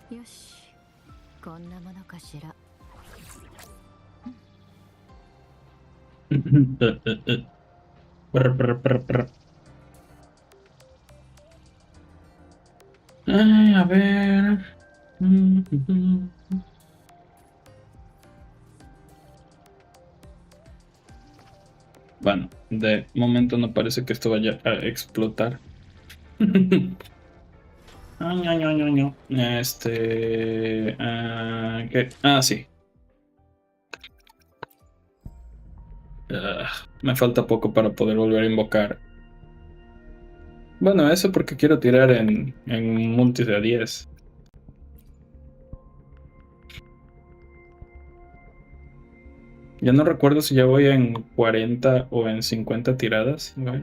よし、こんなものかしら。Ay, a ver. Bueno, de momento no parece que esto vaya a explotar. ¿Qué? Ah, sí. Me falta poco para poder volver a invocar. Bueno, eso porque quiero tirar en multis de a 10. Ya no recuerdo si ya voy en 40 o en 50 tiradas. ¿No?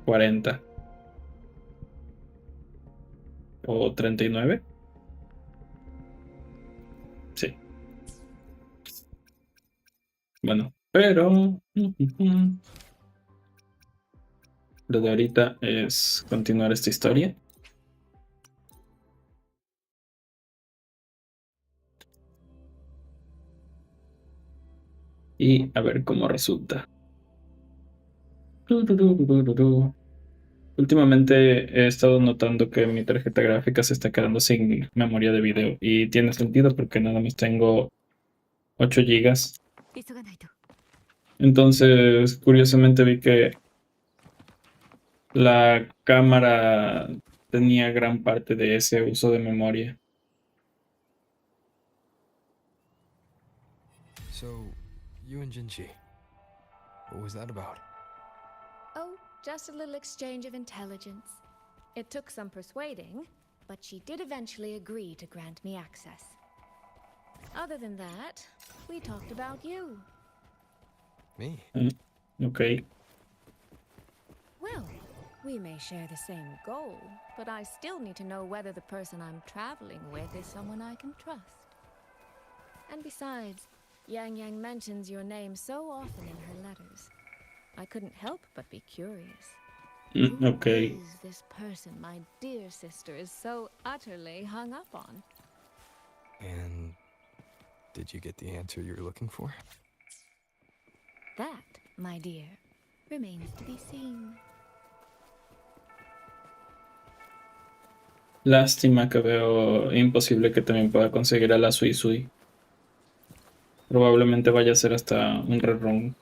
40 o 39. Sí. Bueno, pero lo de ahorita es continuar esta historia. Y a ver cómo resulta. Últimamente he estado notando que mi tarjeta gráfica se está quedando sin memoria de video. Y tiene sentido porque nada más tengo 8 gigas. Entonces, curiosamente vi que la cámara tenía gran parte de ese uso de memoria. So, you and Jinchi, what was that about? Oh, just a little exchange of intelligence. It took some persuading, but she did eventually agree to grant me access. Other than that, we talked about you. Me? Ok. Well, we may share the same goal, but I still need to know whether the person I'm traveling with is someone I can trust. And besides, Yang Yang mentions your name so often in her letters. I couldn't help but be curious. Ok. Who is this person my dear sister is so utterly hung up on? And did you get the answer you were looking for? That, my dear, remains to be seen. Lástima que veo imposible que también pueda conseguir a la Sui Sui. Probablemente vaya a ser hasta un rerun.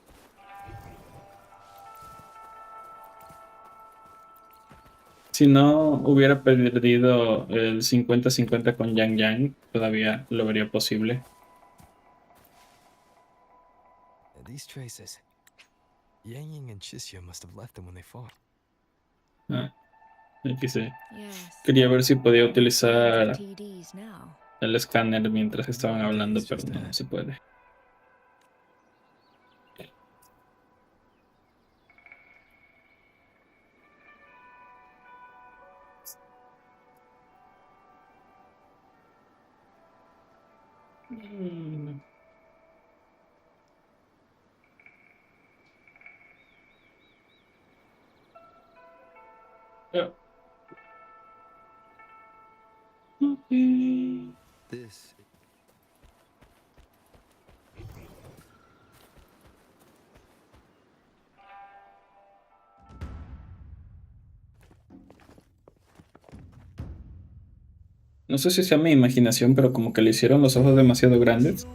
Si no hubiera perdido el 50-50 con Yang Yang, todavía lo vería posible. These traces. Yang Yang and Chisya must have left them when they fought. XD. Yes. Quería ver si podía Signs of utilizar TDs now. el escáner mientras estaban hablando, Days pero just no ahead. se puede. Yeah. Okay. This. No sé si sea mi imaginación, pero como que le hicieron los ojos demasiado grandes.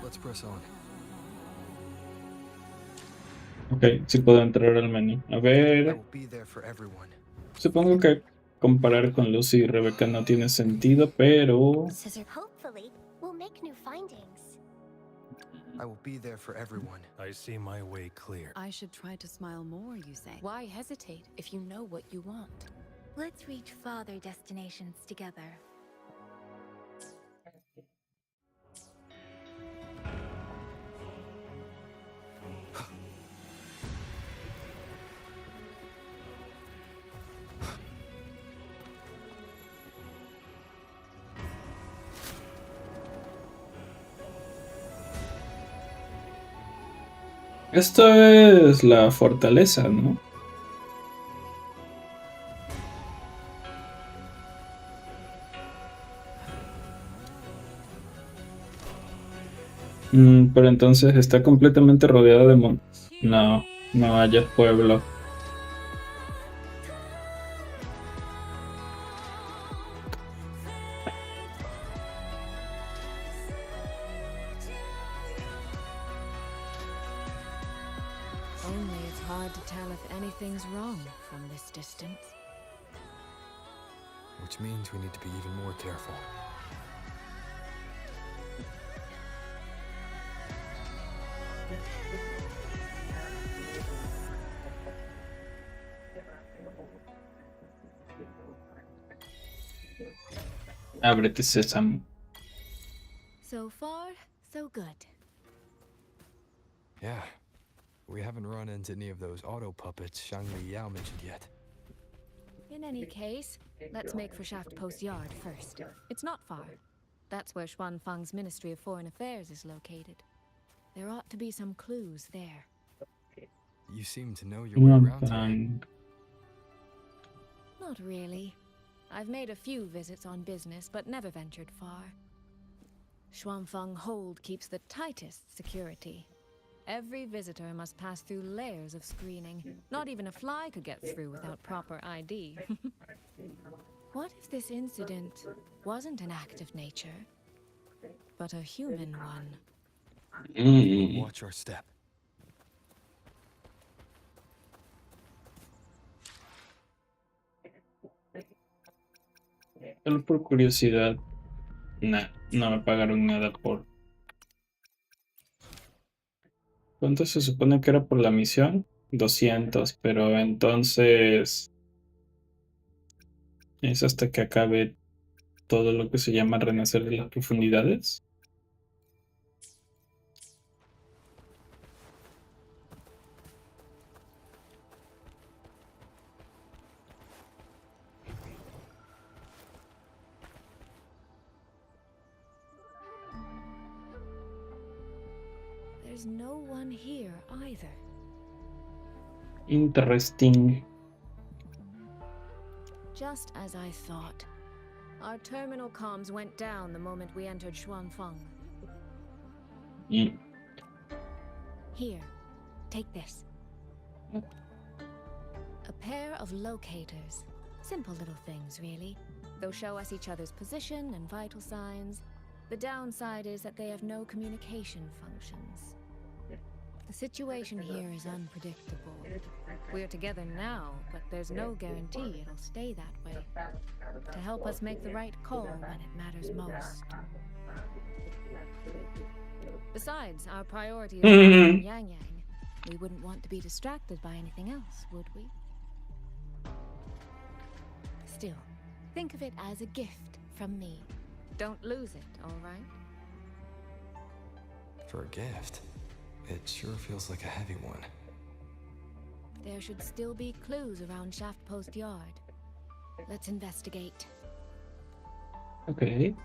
Let's press on. Ok, sí puedo entrar al menú. A I ver, will be there for everyone. supongo que comparar con Lucy y Rebecca no tiene sentido, pero... Hopefully, we'll make new findings. I will be there for everyone. I see my way clear. I should try to smile more, you say? Why hesitate if you know what you want? Let's reach farther destinations together. Esto es la fortaleza, ¿no? Pero entonces está completamente rodeada de No, no haya pueblo. Only it's hard to tell if anything's wrong from this distance. Which means we need to be even more careful. Ábrete, sésamo. So far, so good. Yeah. We haven't run into any of those auto puppets Shangli Yao mentioned yet. In any case, let's make for Shaft Post Yard first. It's not far. That's where Xuan Feng's Ministry of Foreign Affairs is located. There ought to be some clues there. You seem to know your way Xuan around here. Feng. Not really. I've made a few visits on business, but never ventured far. Xuanfeng Hold keeps the tightest security. Every visitor must pass through layers of screening. Not even a fly could get through without proper ID. What if this incident wasn't an act of nature, but a human one? Watch our step. Solo por curiosidad. Nah, no me pagaron nada por... ¿Cuánto se supone que era por la misión? 200, pero entonces... ¿Es hasta que acabe todo lo que se llama renacer de las profundidades? There's no one here either. Interesting. Just as I thought. Our terminal comms went down the moment we entered Xuanfeng. Mm. Here, take this. A pair of locators. Simple little things, really. They'll show us each other's position and vital signs. The downside is that they have no communication functions. The situation here is unpredictable. We're together now, but there's no guarantee it'll stay that way. To help us make the right call when it matters most. Besides, our priority is Yang Yang. We wouldn't want to be distracted by anything else, would we? Still, think of it as a gift from me. Don't lose it, all right? For a gift, it sure feels like a heavy one. There should still be clues around Shaft Post Yard. Let's investigate. Ok.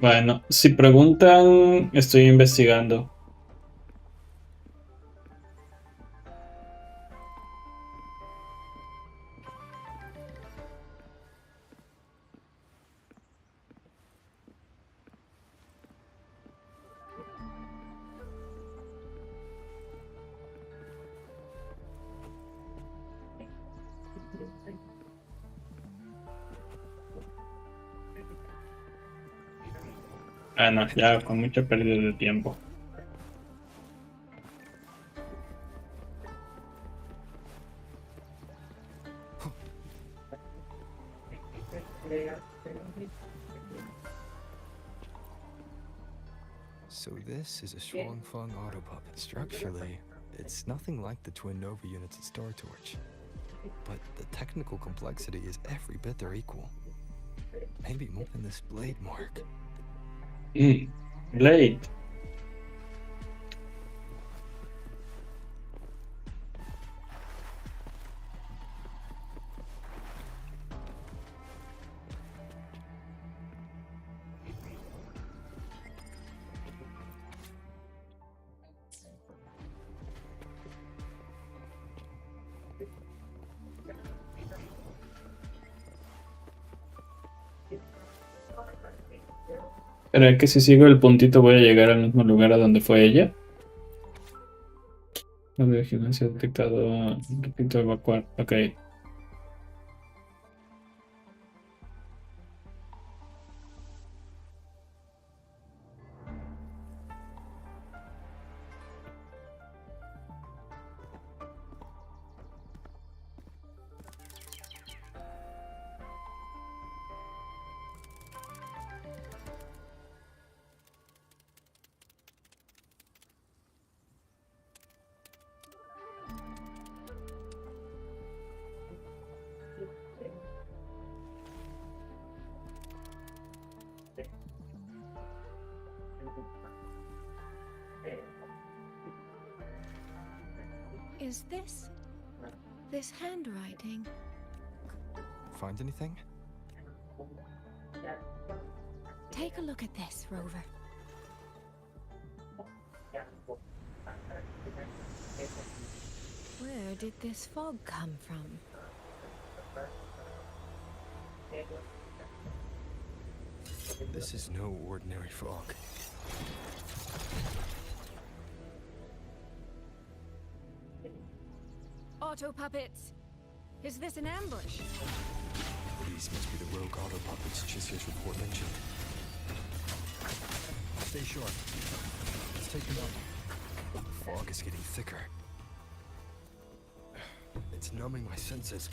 Bueno, si preguntan, estoy investigando. Ah, no, ya con mucha pérdida de tiempo. So this is a Shuangfeng autopup. Structurally, it's nothing like the twin Nova units at Star Torch. But the technical complexity is every bit their equal. Maybe more than this blade mark. Blade. ¿Será que si sigo el puntito voy a llegar al mismo lugar a donde fue ella? La vigilancia detectado. Repito, evacuar. Ok. Is this handwriting? Find anything? Take a look at this, Rover. Where did this fog come from? This is no ordinary fog. Auto puppets! Is this an ambush? These must be the rogue auto puppets Chisia's report mentioned. Stay sharp. Let's take them out. The fog is getting thicker. It's numbing my senses.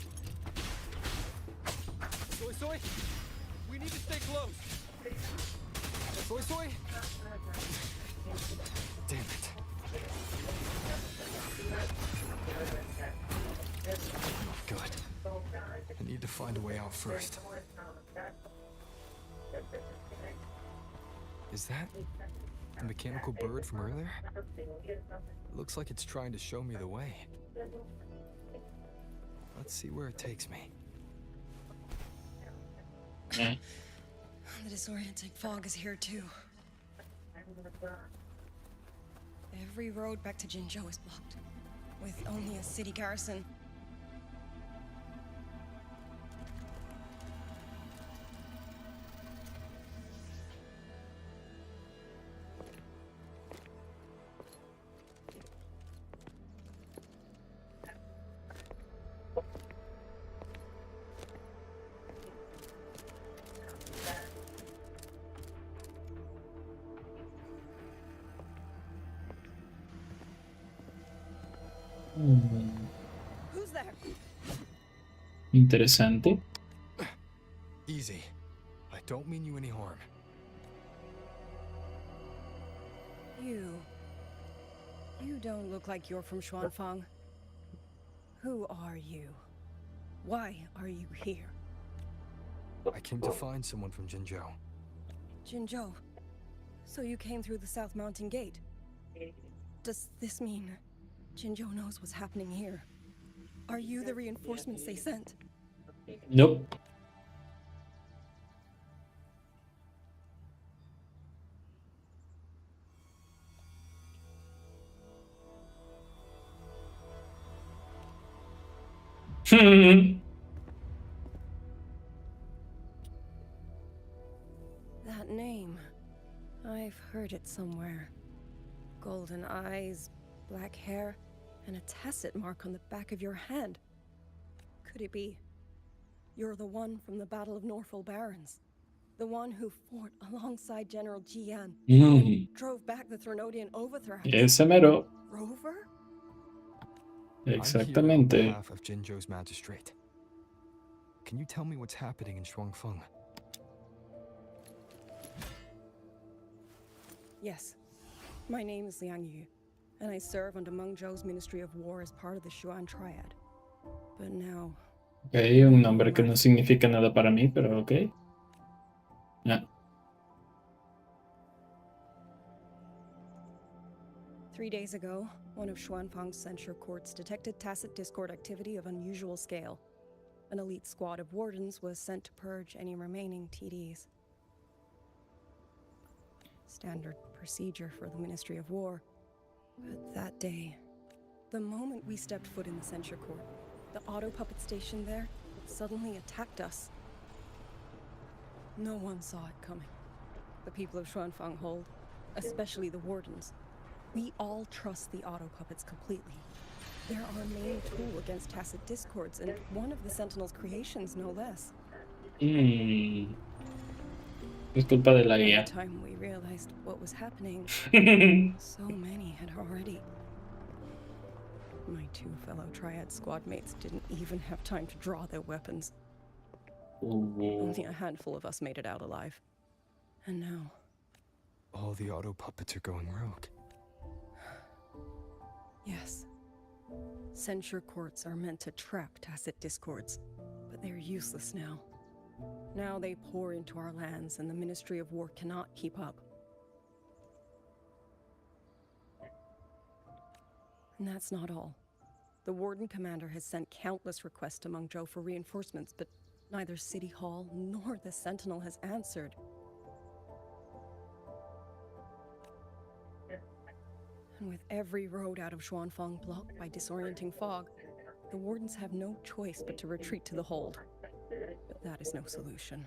Soy Soy! We need to stay close! Soy Soy! Damn it. Good. I need to find a way out first. Is that the mechanical bird from earlier? Looks like it's trying to show me the way. Let's see where it takes me. The disorienting fog is here too. Every road back to Jinzhou is blocked, with only a city garrison. Who's there? Interesante. Easy. I don't mean you any harm. You don't look like you're from Xuanfang. Who are you? Why are you here? I came to find someone from Jinzhou. Jinzhou. So you came through the South Mountain Gate. Does this mean Jinzhou knows what's happening here? Are you the reinforcements they sent? Nope. That name. I've heard it somewhere. Golden eyes, black hair, and a tacit mark on the back of your hand. Could it be you're the one from the Battle of Norfolk Barrens? The one who fought alongside General Jian, drove back the Threnodian overthrow. Ese mero. Rover? I'm here on Exactamente. behalf of Jinzhou's magistrate. Can you tell me what's happening in Shuangfeng? Yes. My name is Liang Yu, and I serve under Meng Zhou's Ministry of War as part of the Xuan Triad. But now, Ok, un nombre que no significa nada para mí, pero ok. Ah, 3 days ago, one of Xuanfang's censure courts detected tacit discord activity of unusual scale. An elite squad of wardens was sent to purge any remaining TDs. Standard procedure for the Ministry of War. But that day, the moment we stepped foot in the censure court, the auto puppet station there suddenly attacked us. No one saw it coming. The people of Xuanfang hold, especially the wardens. We all trust the auto puppets completely. They're our main tool against tacit discords, and one of the Sentinel's creations, no less. Es culpa de la By the guía. time we realized what was happening, so many had already. My 2 fellow Triad squad mates didn't even have time to draw their weapons. Only a handful of us made it out alive. And now, All the auto puppets are going rogue. yes. Censure courts are meant to trap tacit discords, but they're useless now. Now they pour into our lands, and the Ministry of War cannot keep up. And that's not all. The Warden Commander has sent countless requests to Mengzhou for reinforcements, but neither City Hall nor the Sentinel has answered. And with every road out of Xuanfang blocked by disorienting fog, the Wardens have no choice but to retreat to the hold. But that is no solution.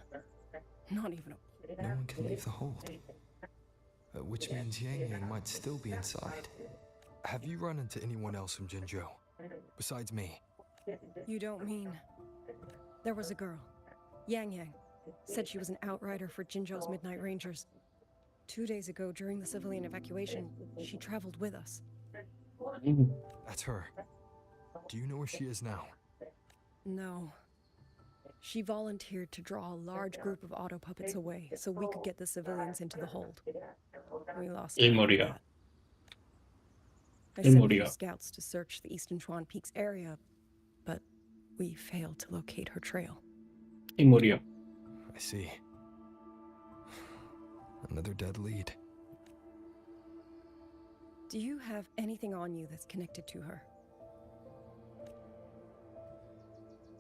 Not even a... No one can leave the hold. Which means Yang Yang might still be inside. Have you run into anyone else from Jinzhou? Besides me? You don't mean... There was a girl, Yang Yang. Said she was an outrider for Jinzhou's Midnight Rangers. 2 days ago, during the civilian evacuation, she traveled with us. That's her. Do you know where she is now? No. She volunteered to draw a large group of auto puppets away so we could get the civilians into the hold. We lost Y her after murió. that. I Y sent a murió. few scouts to search the Eastern Chuan Peaks area, but we failed to locate her trail. Y murió. I see. Another dead lead. Do you have anything on you that's connected to her?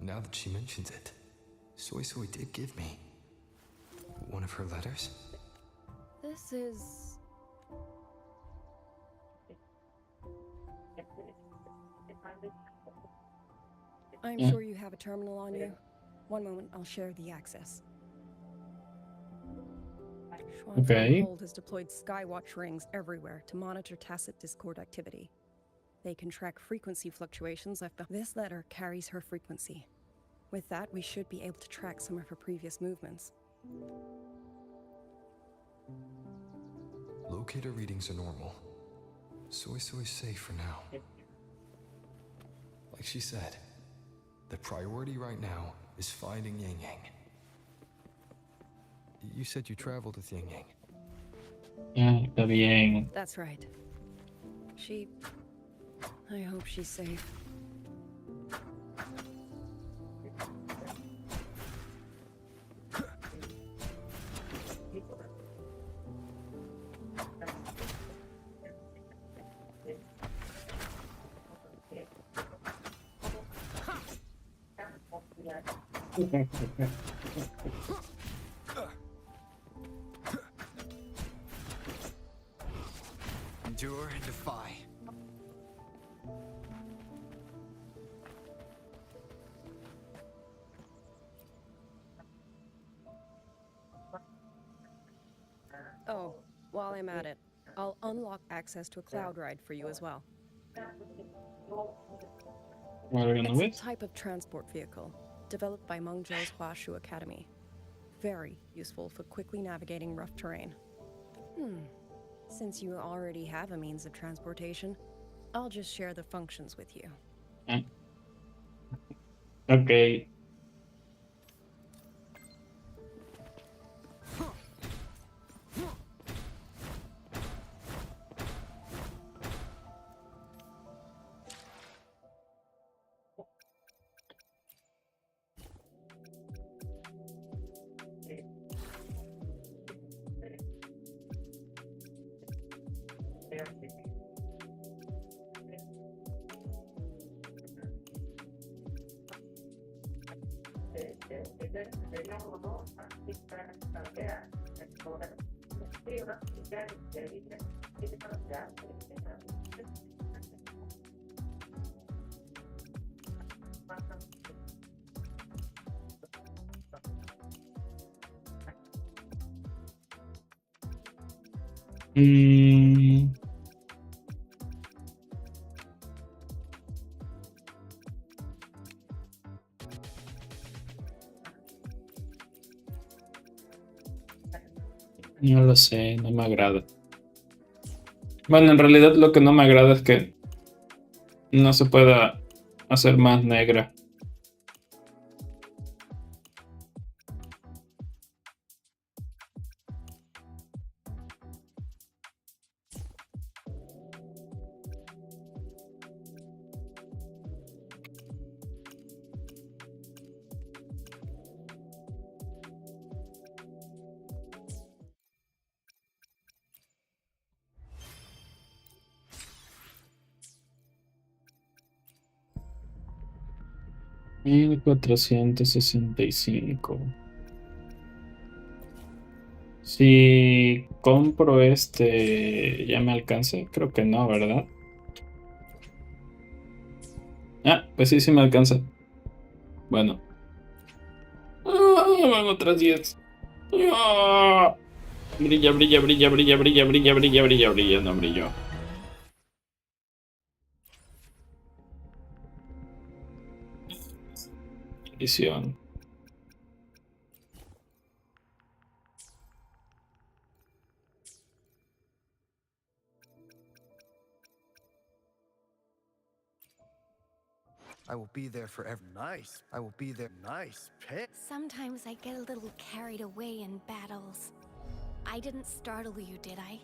Now that she mentions it, Soy Soy did give me one of her letters. This is... I'm Yeah. sure you have a terminal on you. One moment, I'll share the access. Okay. Hold has deployed Skywatch rings everywhere to monitor tacit discord activity. They can track frequency fluctuations left behind. This letter carries her frequency. With that, we should be able to track some of her previous movements. Locator readings are normal. Soy Soy's safe for now. Like she said, the priority right now is finding Yang Yang. You said you traveled with Yang Yang. Ah, está bien. That's right. I hope she's safe. Endure and defy. Oh, while I'm at it, I'll unlock access to a cloud ride for you as well. ¿Alguna It's a vez? type of transport vehicle developed by Meng Zhou's Huashu Academy. very useful for quickly navigating rough terrain. Since you already have a means of transportation, I'll just share the functions with you. Ok. Mm, no lo sé, no me agrada. Bueno, en realidad lo que no me agrada es que no se pueda hacer más negra. $1465. Si compro este, ¿ya me alcanza? Creo que no, ¿verdad? Ah, pues sí, sí me alcanza. Bueno. Van otras 10. Brilla, brilla, brilla, brilla, brilla, brilla, brilla, brilla, brilla. No brilló. Edición. I will be there forever. Nice. I will be there. Nice pick. Sometimes I get a little carried away in battles. I didn't startle you, did I?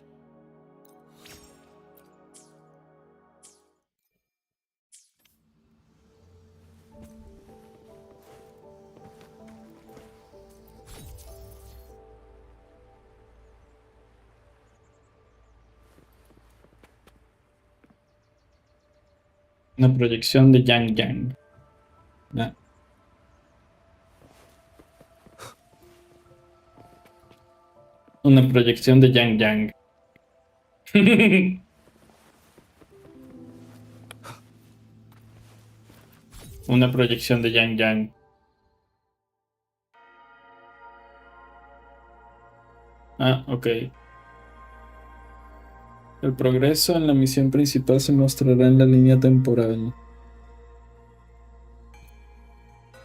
Una proyección de Yang Yang. Ah. Una proyección de Yang Yang. Una proyección de Yang Yang. Ah, ok. El progreso en la misión principal se mostrará en la línea temporal.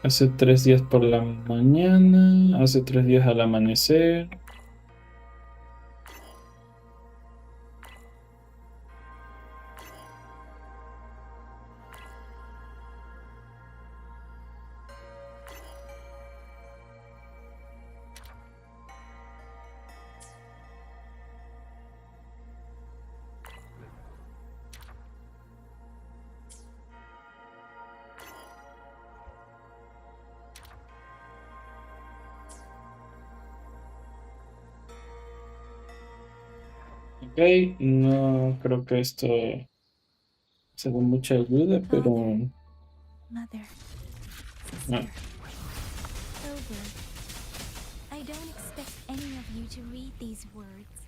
Hace 3 días por la mañana, hace 3 días al amanecer. Ok, no creo que esto sea de mucha ayuda, pero... Mother. No. Over. I don't expect any of you to read these words.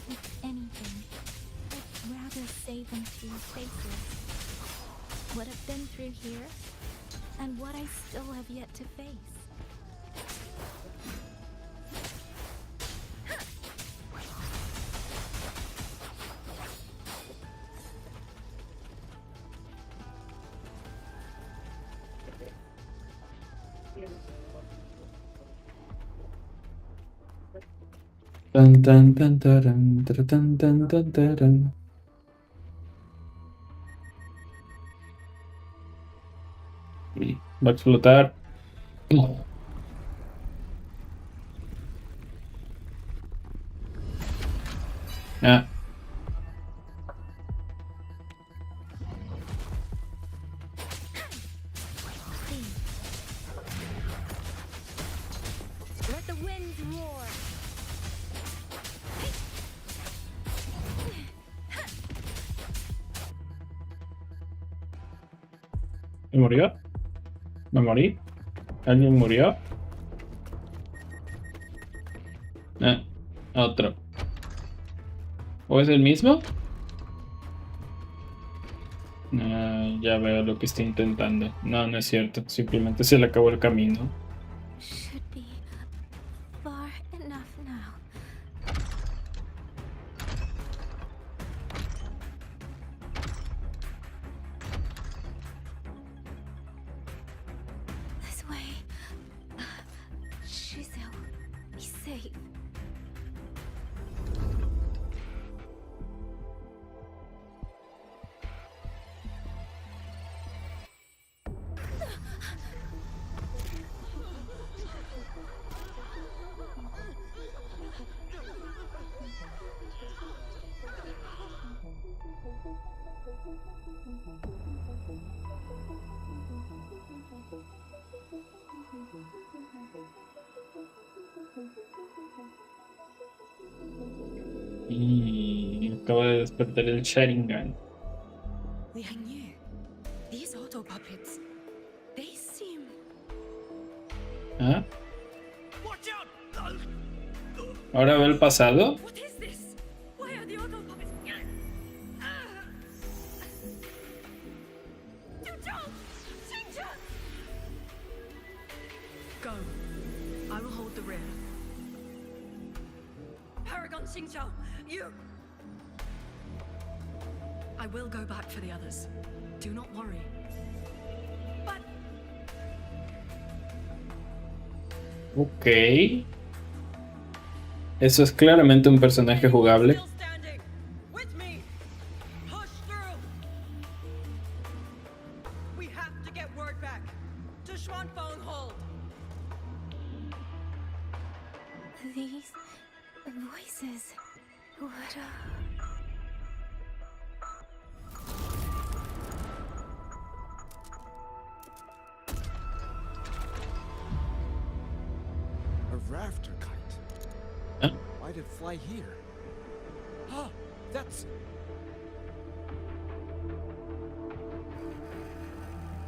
If anything, I'd rather say them to your faces. What I've been through here, and what I still have yet to face. Tan, tan, tan, taran, tara, tan, tan, tan, taran. Y va a explotar. Ah, Let the winds roar. ¿me murió? ¿Me morí? ¿Alguien murió? Ah, otro. ¿O es el mismo? Ah, ya veo lo que está intentando. No, no es cierto. Simplemente se le acabó el camino. Should be far enough now. This way. Shizel, be safe. Y acaba de despertar el Sharingan. Liang Yu, these auto puppets, they seem... ¿Ah? ¿Ahora ve el pasado? What is this? Why are the auto puppets... Go. I will hold the rear. Paragon Xingqiao, you... I will go back for the others. Do not worry. But... Ok. Eso es claramente un personaje jugable. Still standing. With me. Push through. We have to get word back. To Xuanfeng Hold. These voices. What A rafter kite. Huh? Why'd it fly here? Ah, that's...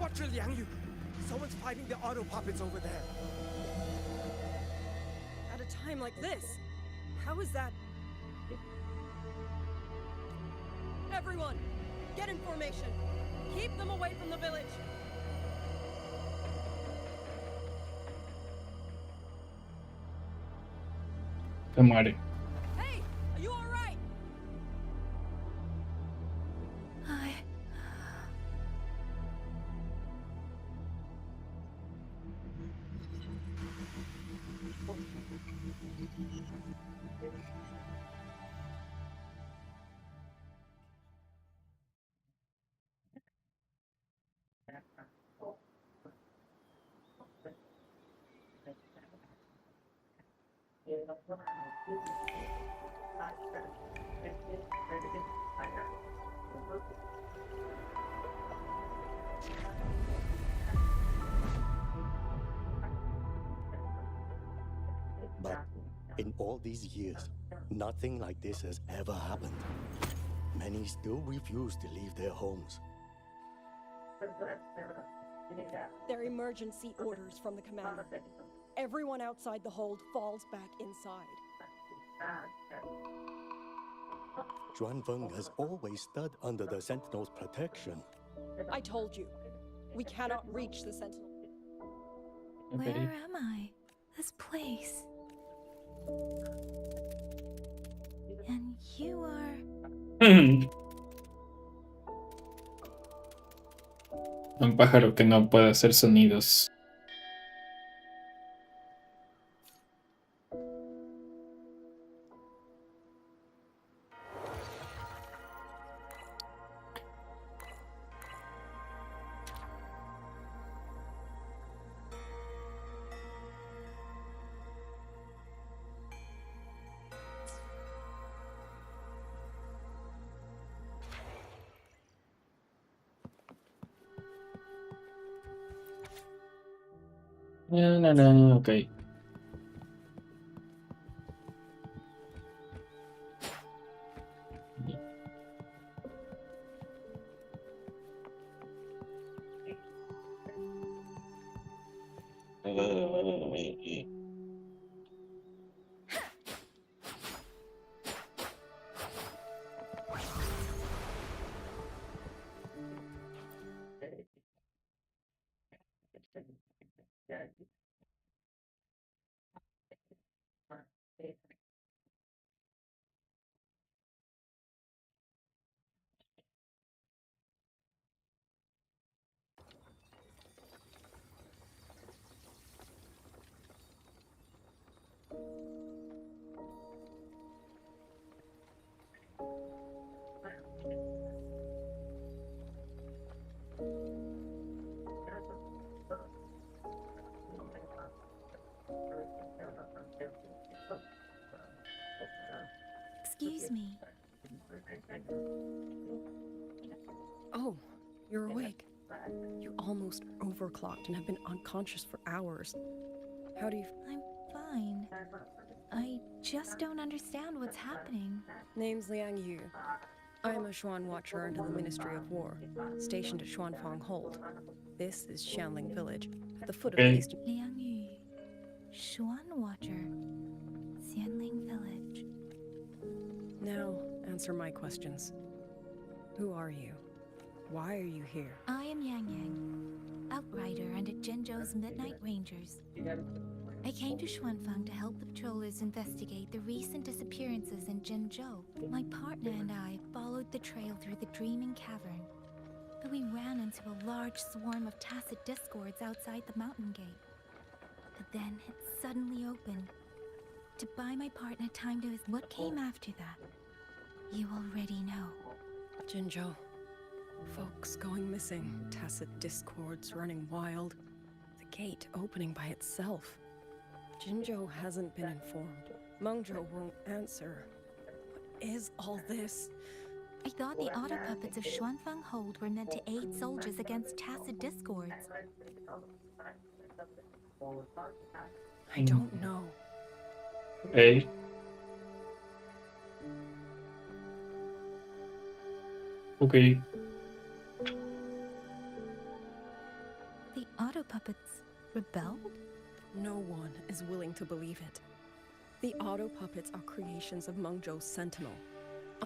Watch your Liang Yu! Someone's fighting the auto puppets over there. At a time like this, how is that? Everyone, get in formation. Keep them away from the village. Se muere. Hey, are you all right? But in all these years, nothing like this has ever happened. Many still refuse to leave their homes. They're emergency orders from the commander. Everyone outside the hold falls back inside. Xuanfeng has always stood under the Sentinel's protection. I told you, we cannot reach the Sentinel. Where am I? This place. And you are... Un pájaro que no puede hacer sonidos. No, no, ok. Excuse me. Oh, you're awake. You almost overclocked and have been unconscious for hours. How do you... I'm fine. I just don't understand what's happening. Name's Liang Yu. I'm a Xuan Watcher under the Ministry of War, stationed at Xuanfang Hold. This is Xianling Village, at the foot of the Okay. eastern... Liang Yu, Xuan Watcher, Xianling Village. Now, answer my questions. Who are you? Why are you here? I am Yang Yang, Outrider under Jinzhou's Midnight Rangers. I came to Xuanfang to help the patrollers investigate the recent disappearances in Jinzhou. My partner and I followed the trail through the Dreaming Cavern, but we ran into a large swarm of tacit discords outside the mountain gate. But then it suddenly opened. To buy my partner time to what came after that, you already know. Jinzhou. Folks going missing, tacit discords running wild, the gate opening by itself. Jinzhou hasn't been informed. Mengzhou won't answer. What is all this? I thought the auto puppets of Xuanfang Hold were meant to aid soldiers against tacit discords. I don't know. Hey. Okay. The auto puppets rebelled? No one is willing to believe it. The auto puppets are creations of Mengzhou's Sentinel.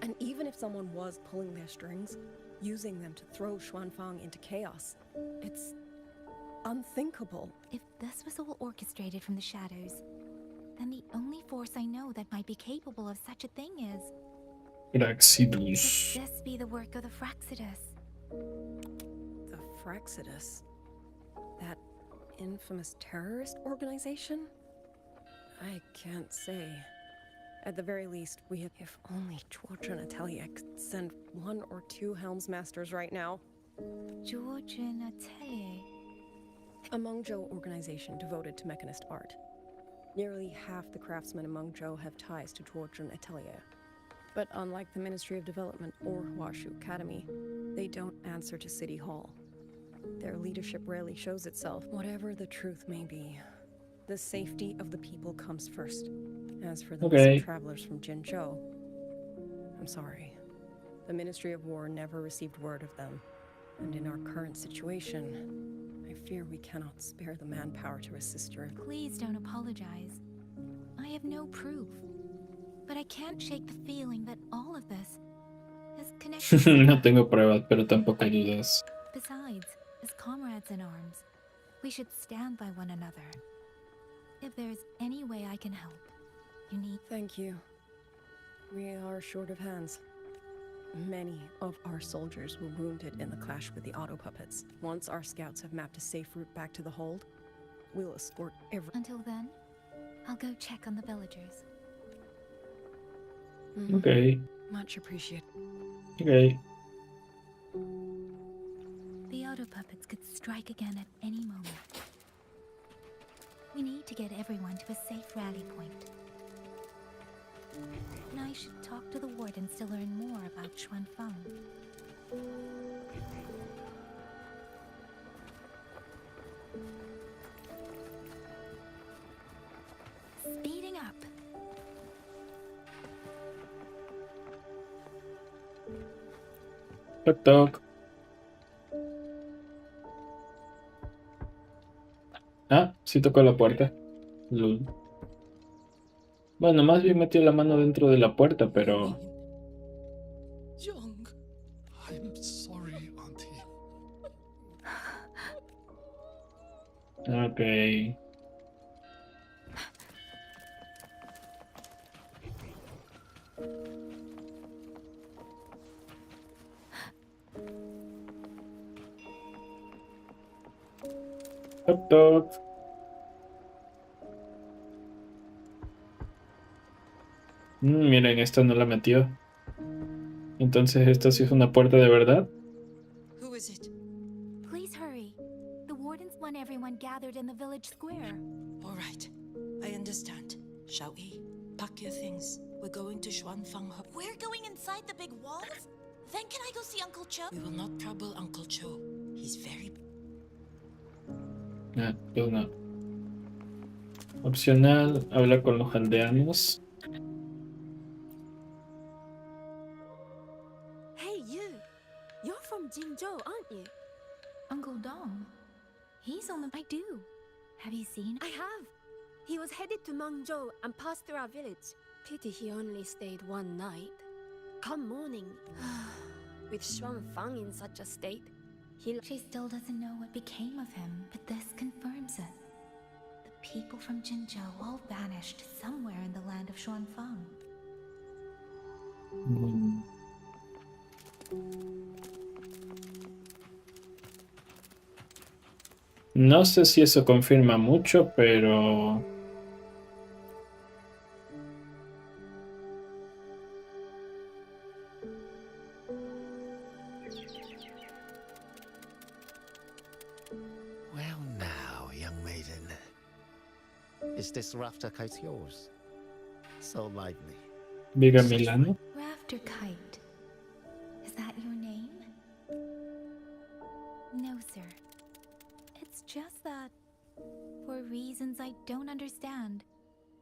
And even if someone was pulling their strings, using them to throw Xuanfang into chaos, it's unthinkable. If this was all orchestrated from the shadows, then the only force I know that might be capable of such a thing is... Praxidus. Could this be the work of the Fraxidus? The Fraxidus? That infamous terrorist organization? I can't say. At the very least, we have... If only George and Atelier could send 1 or 2 Helmsmasters right now. George and Atelier. A Mengzhou organization devoted to mechanist art. Nearly half the craftsmen in Mengzhou have ties to George and Atelier. But unlike the Ministry of Development or Huashu Academy, they don't answer to City Hall. Their leadership rarely shows itself. Whatever the truth may be, the safety of the people comes first. As for the missing travelers from Jinzhou, I'm sorry. The Ministry of War never received word of them. And in our current situation, I fear we cannot spare the manpower to assist your... Please don't apologize. I have no proof. But I can't shake the feeling that all of this is connected. No tengo pruebas, pero tampoco hay dudas. Besides, as comrades in arms, we should stand by one another. If there's any way I can help, you need... Thank you. We are short of hands. Many of our soldiers were wounded in the clash with the auto puppets. Once our scouts have mapped a safe route back to the hold, we'll escort every... Until then, I'll go check on the villagers. Okay. Much appreciated. Okay. The auto puppets could strike again at any moment. We need to get everyone to a safe rally point. And I should talk to the wardens to learn more about Xuanfang. up. Toc toc. Ah, sí tocó la puerta. Lul. Bueno, más bien metió la mano dentro de la puerta, pero... Young. I'm sorry, Auntie. Ok. Toc toc. Miren, esta no la metió. Entonces, ¿esta sí es una puerta de verdad? Who is it? Please hurry. The wardens want everyone gathered in the village square. All right. I understand. Shall we? Pack your things. We're going to Xuanfang. We're going inside the big walls? Then can I go see Uncle Cho? We will not trouble Uncle Cho. He's very... Ah, pues no. Opcional, habla con los aldeanos. Hey, you! You're from Jingzhou, aren't you? Uncle Dong. He's on the... I do. Have you seen? I have. He was headed to Mangzhou and passed through our village. Pity he only stayed one night. Come morning, with Xuanfang in such a state, She still doesn't know what became of him, but this confirms it. The people from Jinzhou all vanished somewhere in the land of Xuanfang. Mm. No sé si eso confirma mucho, pero... Well now, young maiden. Is this rafter kite yours? So lively. Viga Milano. Rafter Kite. Is that your name? No, sir. It's just that, for reasons I don't understand,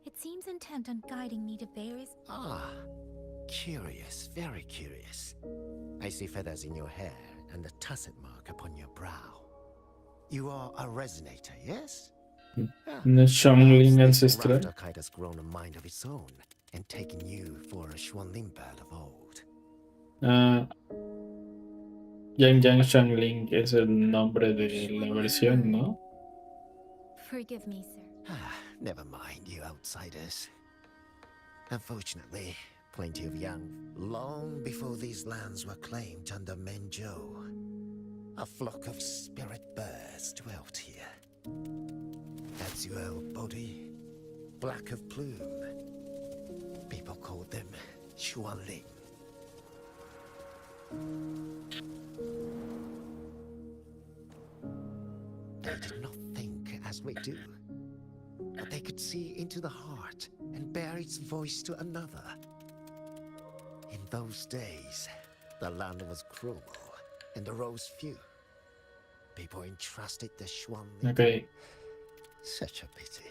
it seems intent on guiding me to various... Ah, curious, very curious. I see feathers in your hair and a tusset mark upon your brow. You are a resonator, yes? Ah, No Xiangling perhaps this ancestral. rafter kite has grown a mind of its own and taken you for a Xuanling bird of old. Ah, Yang Yang Xiangling es el nombre de la versión, ¿no? Forgive me, sir. Ah, never mind, you outsiders. Unfortunately, plenty of young, long before these lands were claimed under Menzhou, a flock of spirit birds dwelt here. Azure body, black of plume. People called them Xuanling. They did not think as we do, but they could see into the heart and bear its voice to another. In those days, the land was cruel and the roads few. People entrusted the Xuanling. Ok. Such a pity.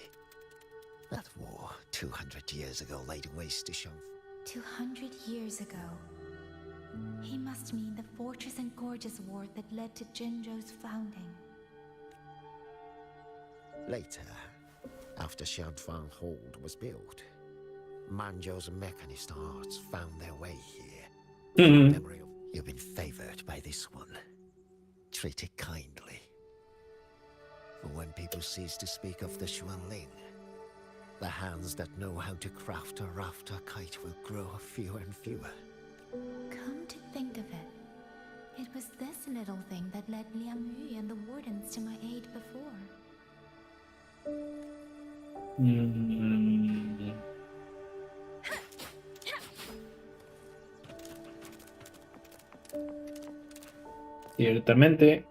That war 200 years ago laid waste to Shang. 200 years ago. He must mean the fortress and gorgeous war that led to Jinzhou's founding. Later, after Xianfang Hold was built, Manzhou's mechanist arts found their way here. In memory of you've been favored by this one. Treat it kindly. For when people cease to speak of the Xuanling, the hands that know how to craft a rafter kite will grow fewer and fewer. Come to think of it, it was this little thing that led Liang Yu and the wardens to my aid before. Mm. Ciertamente.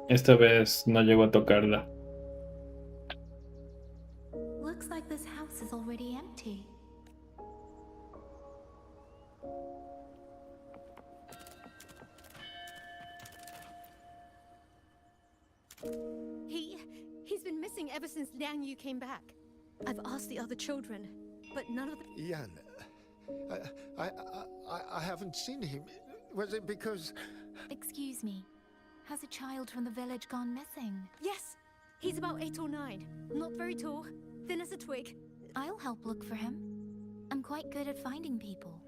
Esta vez no llegó a tocarla. Looks like this house is already empty. He's been missing ever since Liang Yu came back. I've asked the other children, but none of them. Yan, I haven't seen him. Was it because... Excuse me. Has a child from the village gone missing? Yes, he's about 8 or 9. Not very tall, thin as a twig. I'll help look for him. I'm quite good at finding people.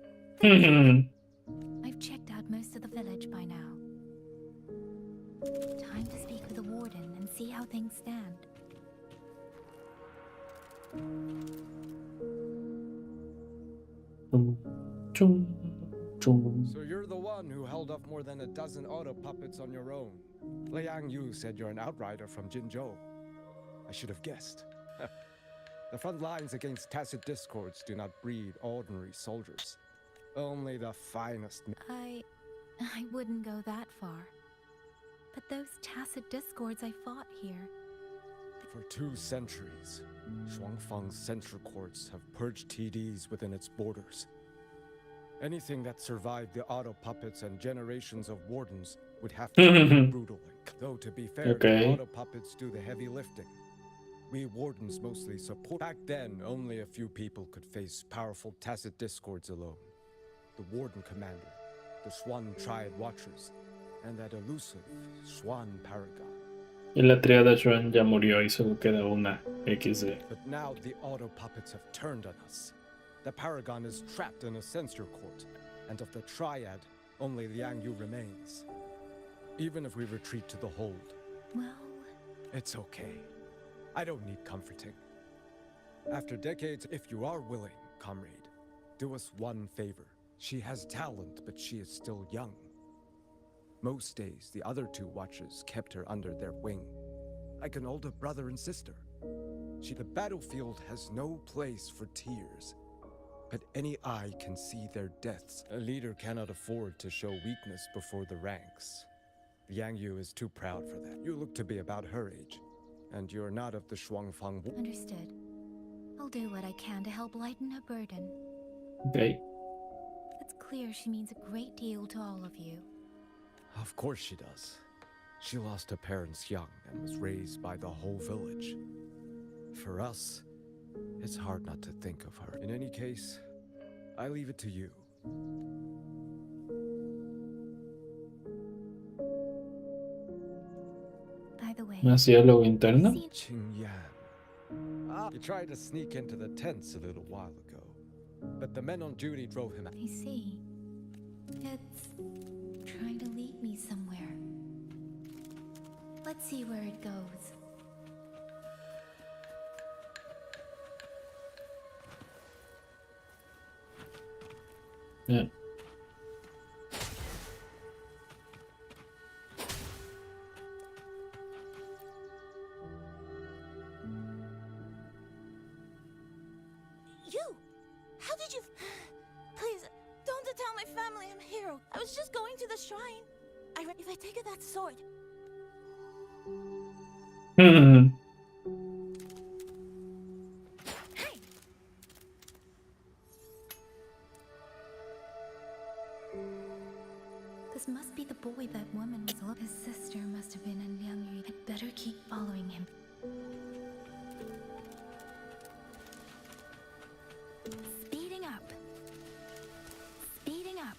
I've checked out most of the village by now. Time to speak with the warden and see how things stand. So you're the one who held off more than a dozen auto puppets on your own. Liang Yu said you're an outrider from Jinzhou. I should have guessed. The front lines against tacit discords do not breed ordinary soldiers. Only the finest. I wouldn't go that far. But those tacit discords I fought here. For 2 centuries, Shuangfang's central courts have purged TDs within its borders. Anything that survived the auto puppets and generations of wardens would have to be brutal. Though to be fair, the auto puppets do the heavy lifting. We wardens mostly support. Back then, only a few people could face powerful tacit discords alone. The warden commander, the Swan Triad Watchers, and that elusive Swan Paragon. Y la triada Xuan ya murió y solo queda una XD. But now the auto puppets have turned on us. The Paragon is trapped in a censor court, and of the Triad, only Liang Yu remains. Even if we retreat to the hold, well, it's okay. I don't need comforting. After decades, if you are willing, comrade, do us one favor. She has talent, but she is still young. Most days, the other 2 watchers kept her under their wing, like an older brother and sister. The battlefield has no place for tears, but any eye can see their deaths. A leader cannot afford to show weakness before the ranks. Liang Yu is too proud for that. You look to be about her age, and you're not of the Shuangfang. Understood. I'll do what I can to help lighten her burden. Okay. It's clear she means a great deal to all of you. Of course she does. She lost her parents young and was raised by the whole village. For us, it's hard not to think of her. In any case, I leave it to you. By the way, ¿Más diálogo interno? Qing Yan. He tried to sneak into the tents a little while ago, but the men on duty drove him out. I see. It's trying to lead me somewhere. Let's see where it goes. Yeah. You! How did you... Please, don't tell my family I'm a hero. I was just going to the shrine. If I take that sword... Hey! This must be the boy that woman was looking. His sister must have been in Liang Yu. I'd better keep following him. Speeding up. Speeding up.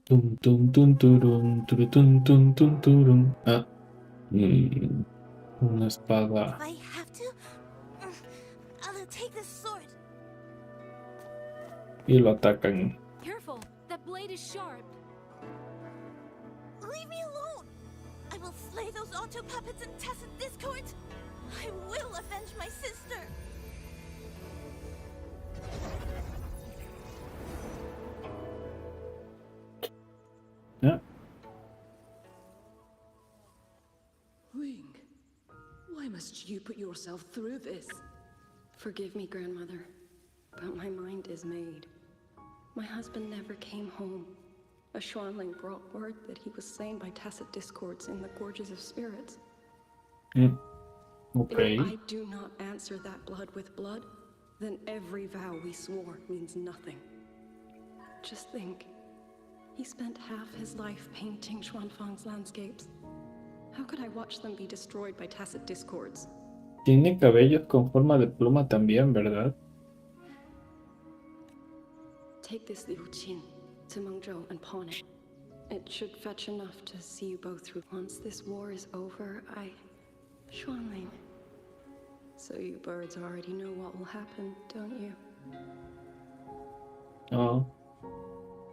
Tum tum tum turum, tum tum tum turum. Ah. Una espada. If I have to... I'll take this sword. Y lo atacan. Careful, that blade is sharp. Leave me alone. I will slay those auto puppets and tacit discords. I will avenge my sister. Yeah. Ling, why must you put yourself through this? Forgive me, grandmother, but my mind is made. My husband never came home. A Xuanling brought word that he was slain by tacit discords in the gorges of spirits. Okay. If I do not answer that blood with blood, then every vow we swore means nothing. Just think, he spent half his life painting Xuanfang's landscapes. How could I watch them be destroyed by tacit discords? Tiene cabellos con forma de pluma también, ¿verdad? Take this Liu Qin to Mengzhou and pawn it. It should fetch enough to see you both through. Once this war is over, Xuanling. So you birds already know what will happen, don't you? Oh,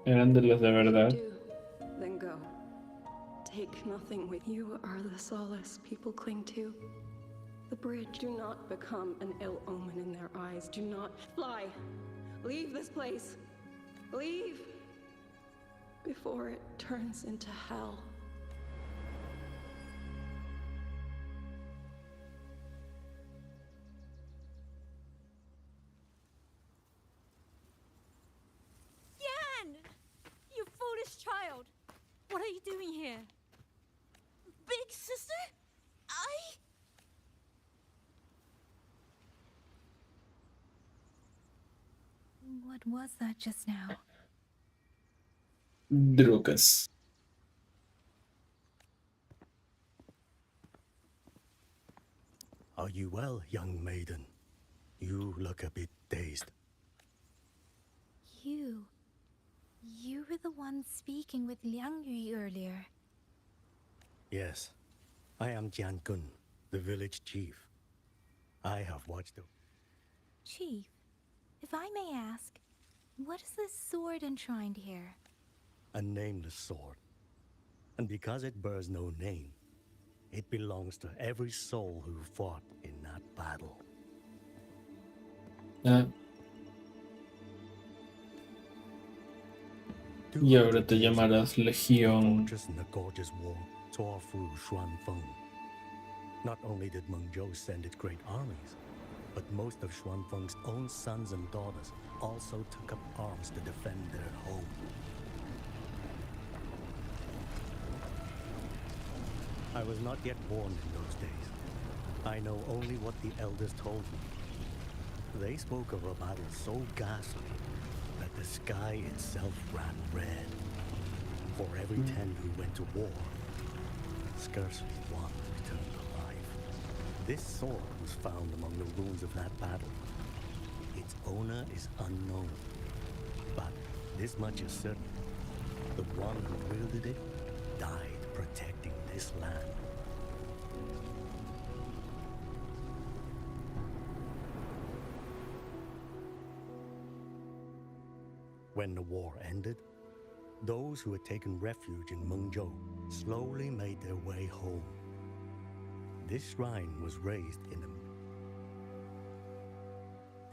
eran de los de verdad. Do, then go. Take nothing with you are the solace people cling to. The bridge. Do not become an ill omen in their eyes. Do not fly. Leave this place. Leave. Before it turns into hell. Yan! You foolish child! What are you doing here? Big sister? What was that just now? Drogas. Are you well, young maiden? You look a bit dazed. You were the one speaking with Liang Yui earlier. Yes, I am Jian Gun, the village chief. I have watched the... Chief, if I may ask, what is this sword enshrined here? A nameless sword. And because it bears no name, it belongs to every soul who fought in that battle. Y ahora te llamarás Legión. Fortress in the gorgeous war tore through Xuanfeng. Not only did Mengzhou send its great armies, but most of Xuanfeng's own sons and daughters also took up arms to defend their home. I was not yet born in those days. I know only what the elders told me. They spoke of a battle so ghastly that the sky itself ran red. For every 10 who went to war, scarcely one returned alive. This sword was found among the ruins of that battle. Its owner is unknown, but this much is certain. The one who wielded it died protecting this land. When the war ended, those who had taken refuge in Mengzhou slowly made their way home. This shrine was raised in the...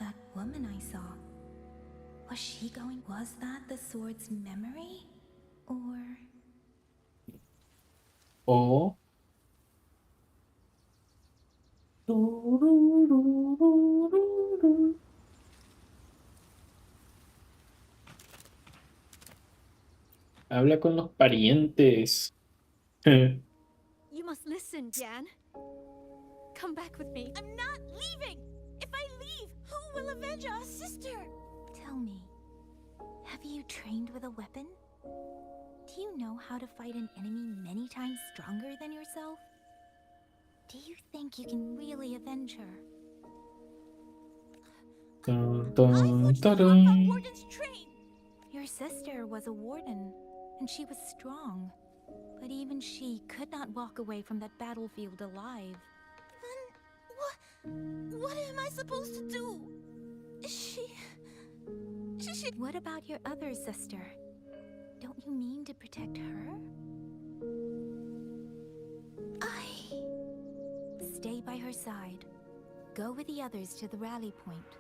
That woman I saw, was that the sword's memory? Or... Habla con los parientes. You must listen, Yan. Come back with me. I'm not leaving! If I leave, who will avenge our sister? Tell me, have you trained with a weapon? Do you know how to fight an enemy many times stronger than yourself? Do you think you can really avenge her? Warden's train. Your sister was a warden, and she was strong. But even she could not walk away from that battlefield alive. Then what am I supposed to do? She... What about your other sister? Don't you mean to protect her? Stay by her side. Go with the others to the rally point.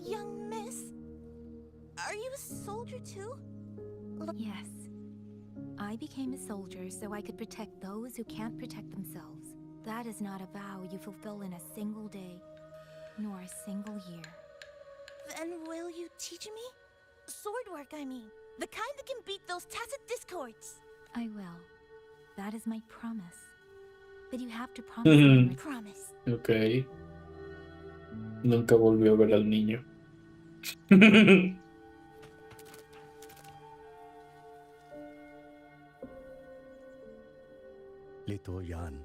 Young miss, are you a soldier too? Yes. I became a soldier so I could protect those who can't protect themselves. That is not a vow you fulfill in a single day, nor a single year. Then will you teach me? Sword work, I mean. The kind that can beat those tacit discords. I will. That is my promise. But you have to promise me. Promise. Okay. Nunca volvió a ver al niño. Little Jan,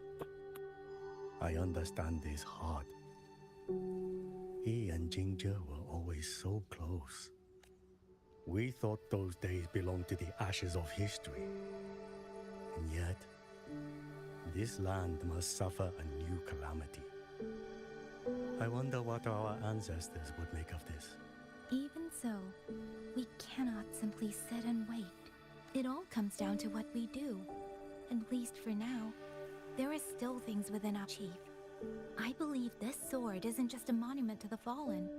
I understand his heart. He and Ginger were always so close. We thought those days belonged to the ashes of history. And yet, this land must suffer a new calamity. I wonder what our ancestors would make of this. Even so, we cannot simply sit and wait. It all comes down to what we do. At least for now, there are still things within our chief. I believe this sword isn't just a monument to the fallen.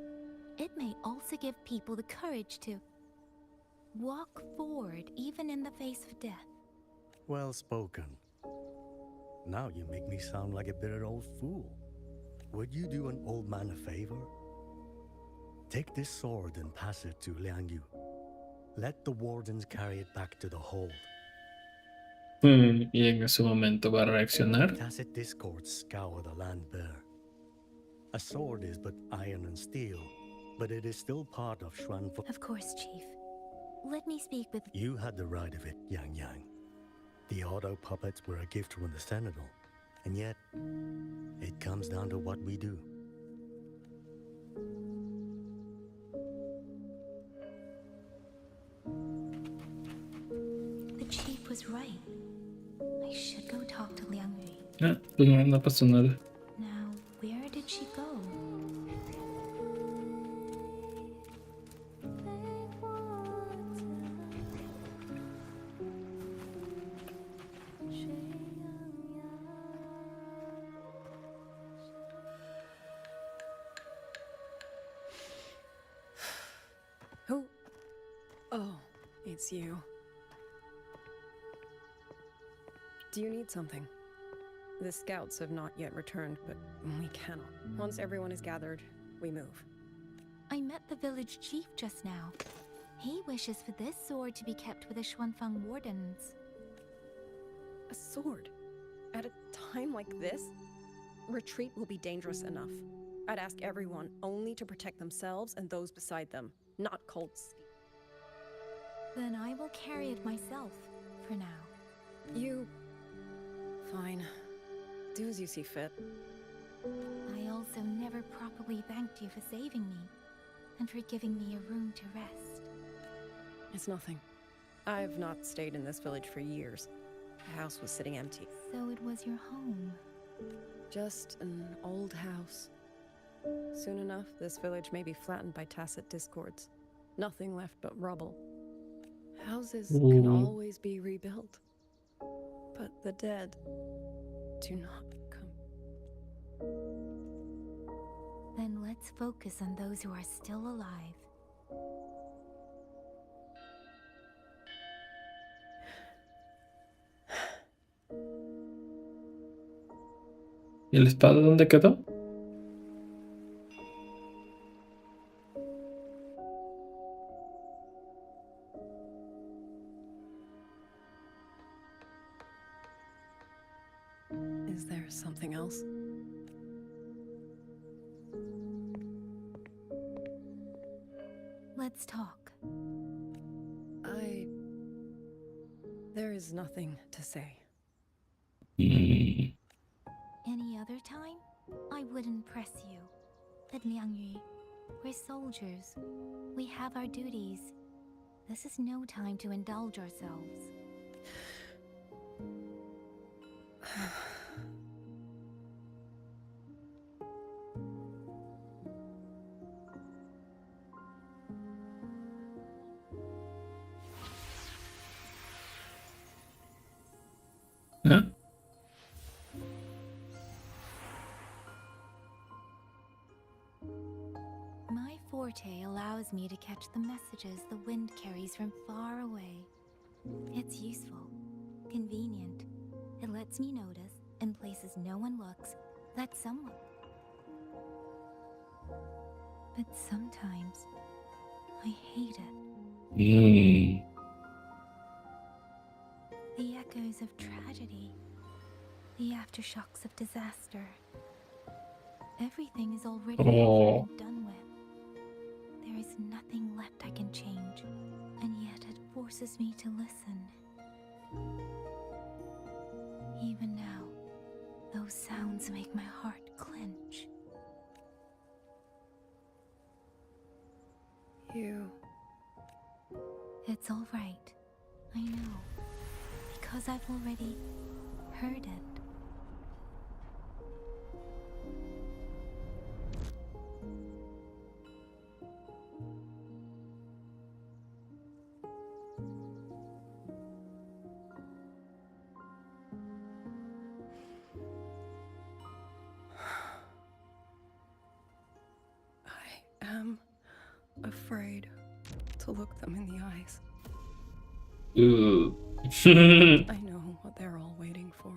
It may also give people the courage to walk forward even in the face of death. Well spoken. Now you make me sound like a bitter old fool. Would you do an old man a favor? Take this sword and pass it to Liang Yu. Let the wardens carry it back to the hold. Y en ese momento va a reaccionar. Tacit discords scour the land bare. A sword is but iron and steel, but it is still part of Xuan. Of course, Chief. Let me speak with... You had the right of it, Yang Yang. The auto puppets were a gift from the Sentinel, and yet, it comes down to what we do. The Chief was right. I should go talk to Liang Yu. Pues no pasó nada. Now, where did she go? Who? Oh, it's you. Do you need something? The scouts have not yet returned, but we cannot. Once everyone is gathered, we move. I met the village chief just now. He wishes for this sword to be kept with the Xuanfang wardens. A sword? At a time like this? Retreat will be dangerous enough. I'd ask everyone only to protect themselves and those beside them, not cults. Then I will carry it myself, for now. You... Fine. Do as you see fit. I also never properly thanked you for saving me, and for giving me a room to rest. It's nothing. I've not stayed in this village for years. The house was sitting empty. So it was your home. Just an old house. Soon enough, this village may be flattened by tacit discords. Nothing left but rubble. Houses can always be rebuilt. But the dead do not come. Then let's focus on those who are still alive. ¿Y el espada dónde quedó? Is there something else? Let's talk. There is nothing to say. Any other time, I wouldn't press you. But Liang Yu, we're soldiers. We have our duties. This is no time to indulge ourselves. ¿Eh? My forte allows me to catch the messages the wind carries from far away. It's useful, convenient. It lets me notice, in places no one looks, that someone. But sometimes, I hate it. The echoes of tragedy, the aftershocks of disaster. Everything is already Oh. over and done with. There is nothing left I can change, and yet it forces me to listen. Even now, those sounds make my heart clench. It's all right. I know. Because I've already heard it. I am afraid to look them in the eyes. Ooh. I know what they're all waiting for.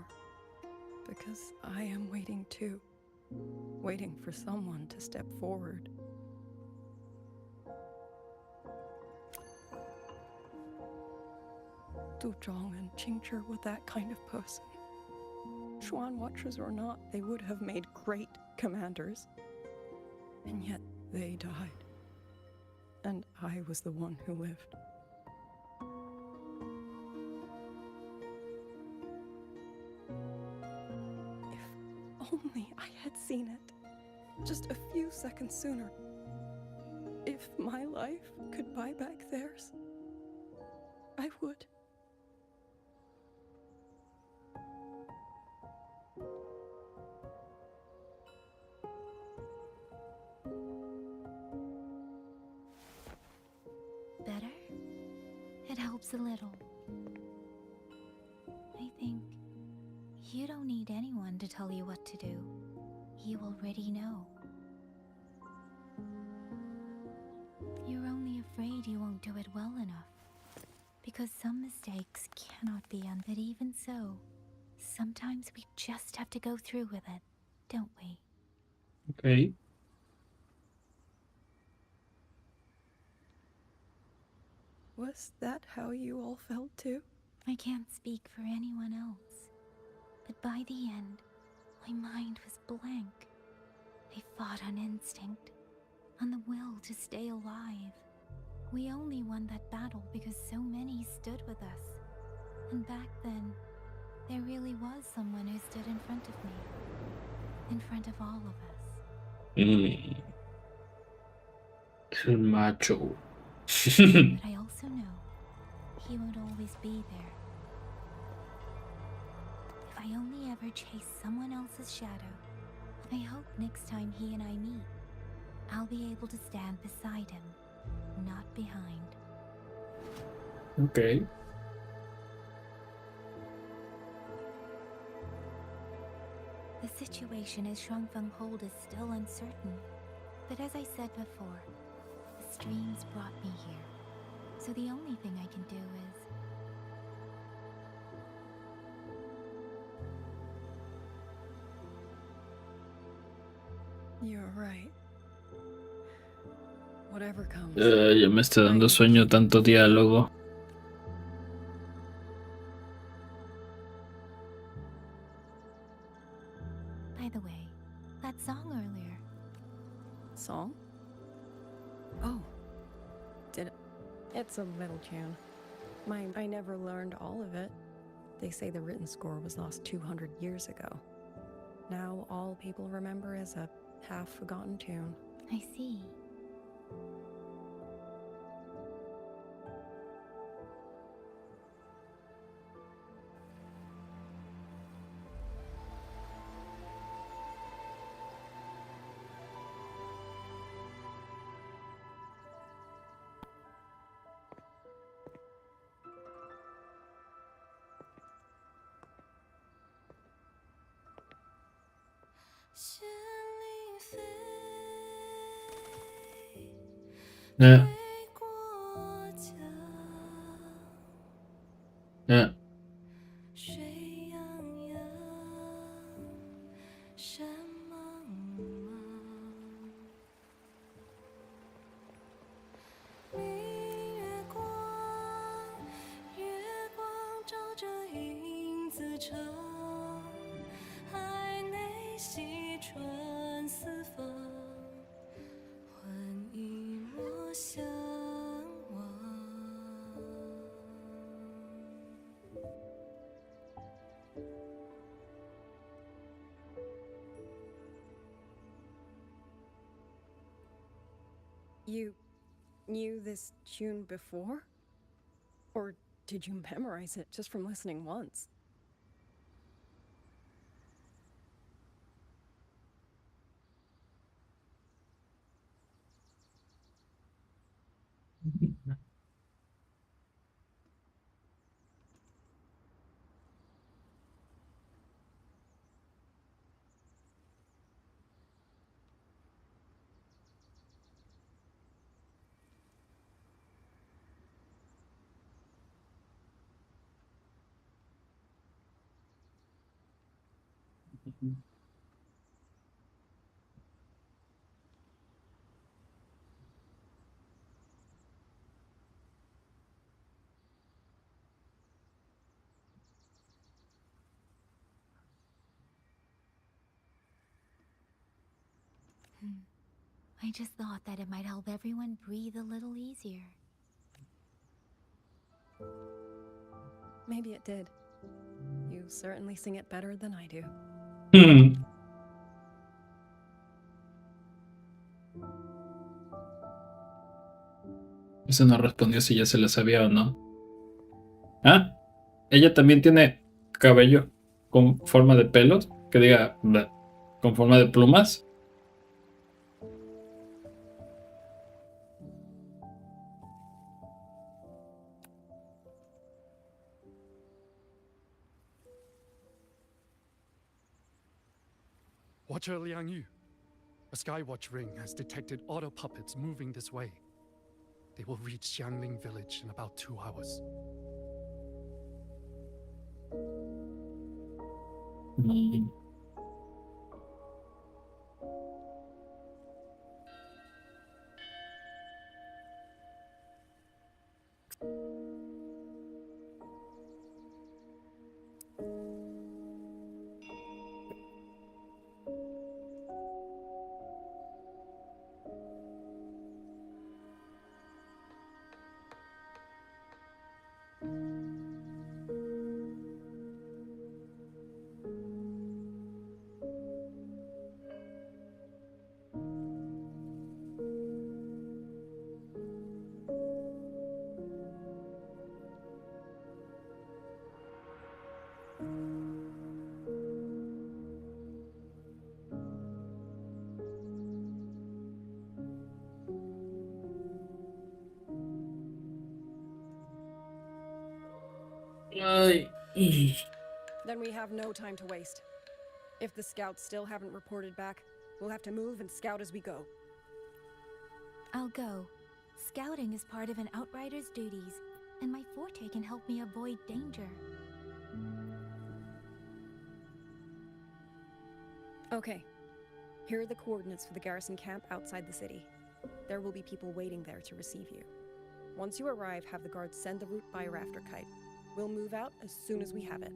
Because I am waiting too. Waiting for someone to step forward. Du Zhong and Qingzhi were that kind of person. Xuan Watchers or not, they would have made great commanders. And yet they died. And I was the one who lived. If only I had seen it. Just a few seconds sooner. If my life could buy back theirs, I would. Better? It helps a little. I think you don't need anyone to tell you what to do. You already know. You're only afraid you won't do it well enough. Because some mistakes cannot be undone. But even so, sometimes we just have to go through with it, don't we? Okay. Was that how you all felt too? I can't speak for anyone else. But by the end, my mind was blank. I fought on instinct, on the will to stay alive. We only won that battle because so many stood with us. And back then, there really was someone who stood in front of me. In front of all of us. El macho. But I also know he won't always be there. If I only ever chase someone else's shadow, I hope next time he and I meet, I'll be able to stand beside him, not behind. Okay. The situation as Shuangfeng Hold is still uncertain. But as I said before, the streams brought me here. So the only thing I can do is... You're right. Whatever comes. Ya me está dando sueño tanto diálogo. By the way, that song earlier. Song? Oh. Did it? It's a metal tune. I never learned all of it. They say the written score was lost 200 years ago. Now all people remember is a half-forgotten tune. I see. Yeah. Yeah. 海内西春丝生活。You knew this tune before? Or did you memorize it just from listening once? I just thought that it might help everyone breathe a little easier. Maybe it did. You certainly sing it better than I do. Eso no respondió si ya se lo sabía o no. Ah, ella también tiene cabello con forma de pelos, que diga, con forma de plumas. Watcher Liang Yu, a Skywatch ring has detected auto puppets moving this way. They will reach Xiangling village in about 2 hours. Then we have no time to waste. If the scouts still haven't reported back, we'll have to move and scout as we go. I'll go. Scouting is part of an outrider's duties, and my forte can help me avoid danger. Okay. Here are the coordinates for the garrison camp outside the city. There will be people waiting there to receive you. Once you arrive, have the guards send the route by a rafter kite. We'll move out as soon as we have it.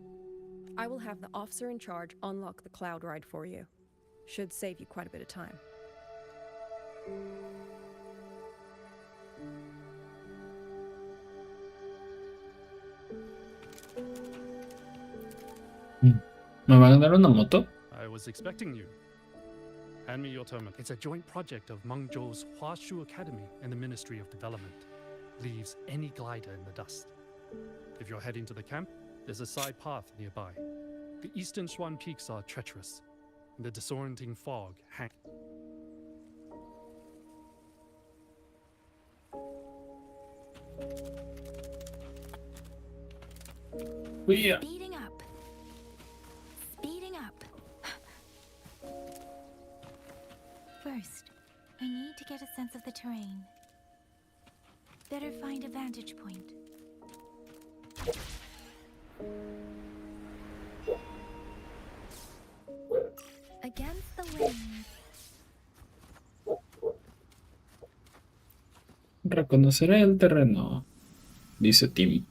I will have the officer in charge unlock the cloud ride for you. Should save you quite a bit of time. ¿Me van a dar una moto? I was expecting you. Hand me your terminal. It's a joint project of Mengzhou's Huashu Academy and the Ministry of Development. Leaves any glider in the dust. If you're heading to the camp, there's a side path nearby. The eastern Swan Peaks are treacherous, and the disorienting fog hang. Yeah. Speeding up. Speeding up. First, I need to get a sense of the terrain. Better find a vantage point. Against the wind. Reconoceré el terreno, dice Tim.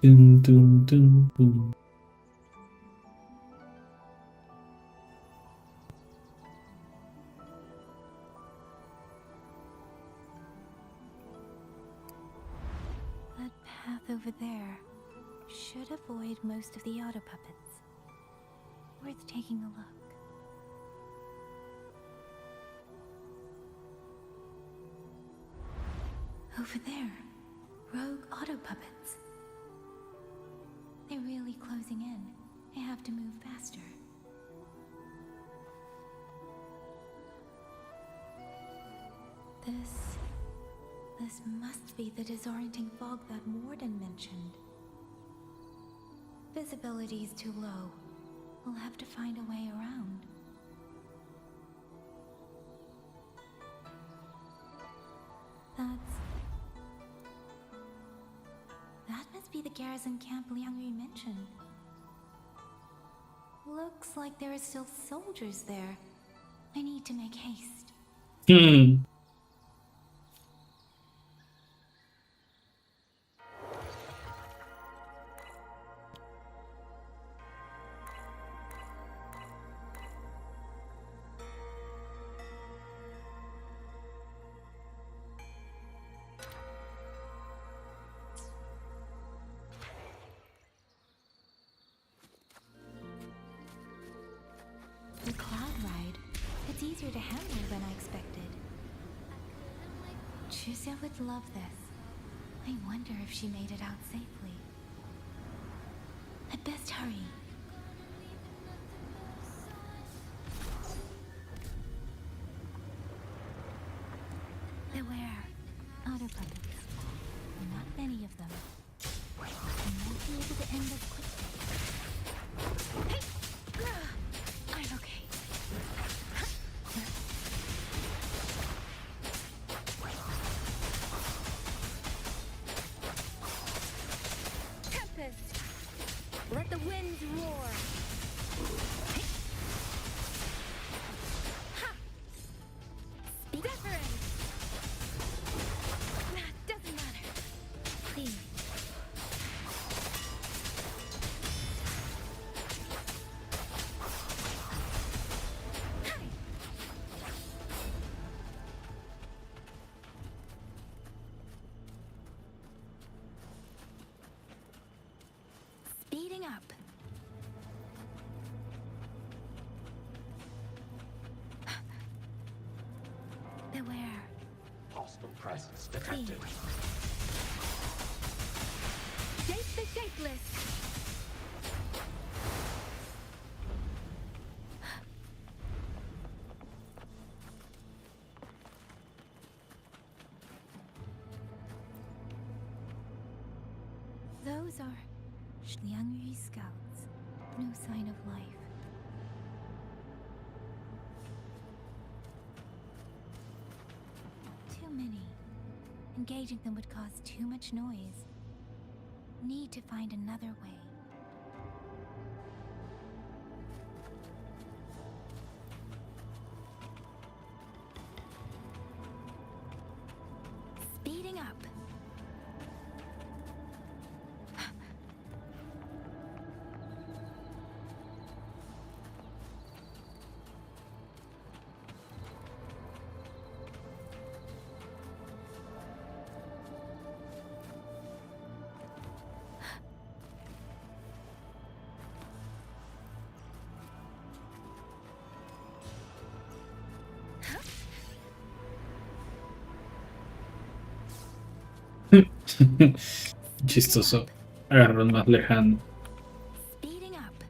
Dun, dun, dun, dun. path over there should avoid most of the auto puppets. Worth taking a look. Over there, rogue auto puppets. They're really closing in. I have to move faster. This must be the disorienting fog that Warden mentioned. Visibility's too low. We'll have to find a way around. That must be the garrison camp Liang Yu mentioned. Looks like there are still soldiers there. I need to make haste. The cloud ride. It's easier to handle than I expected. Chuzia would love this. I wonder if she made it out safely. I'd best hurry. Beware. Auto puppets. Not many of them. I won't be able to end this quickly. Hey! I'm okay. Tempest! Let the winds roar! Ha! Zephyrin! Doesn't matter. Please. Speeding up. Beware. Hostile presence detected. Shape the shapeless. Those are Liang Yu scouts. No sign of life. Too many. Engaging them would cause too much noise. Need to find another way. Speeding up. Chistoso. Agarró el más lejano. Speeding up.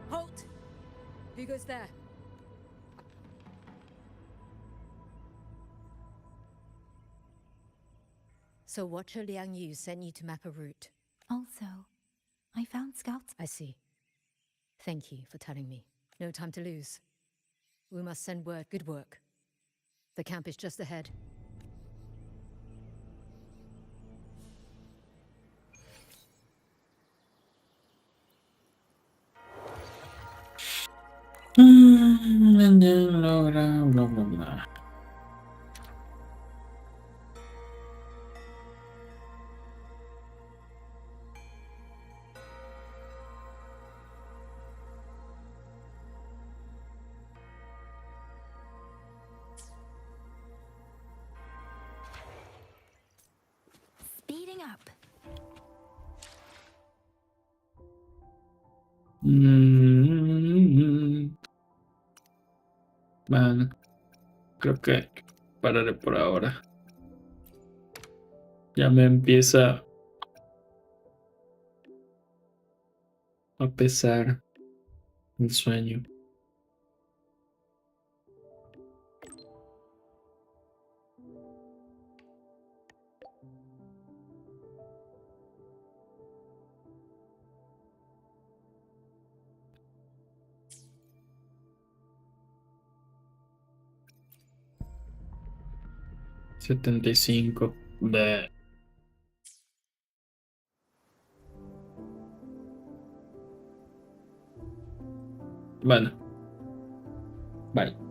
Halt! Who goes there? So Watcher Liang Yu sent you to map a route. Also, I found scouts. I see. Thank you for telling me. No time to lose. We must send word. Good work. The camp is just ahead. Logra, bla bla bla. Mm. Bueno, creo que pararé por ahora. Ya me empieza a pesar el sueño. Setenta y cinco. Bleh. Bueno, bye.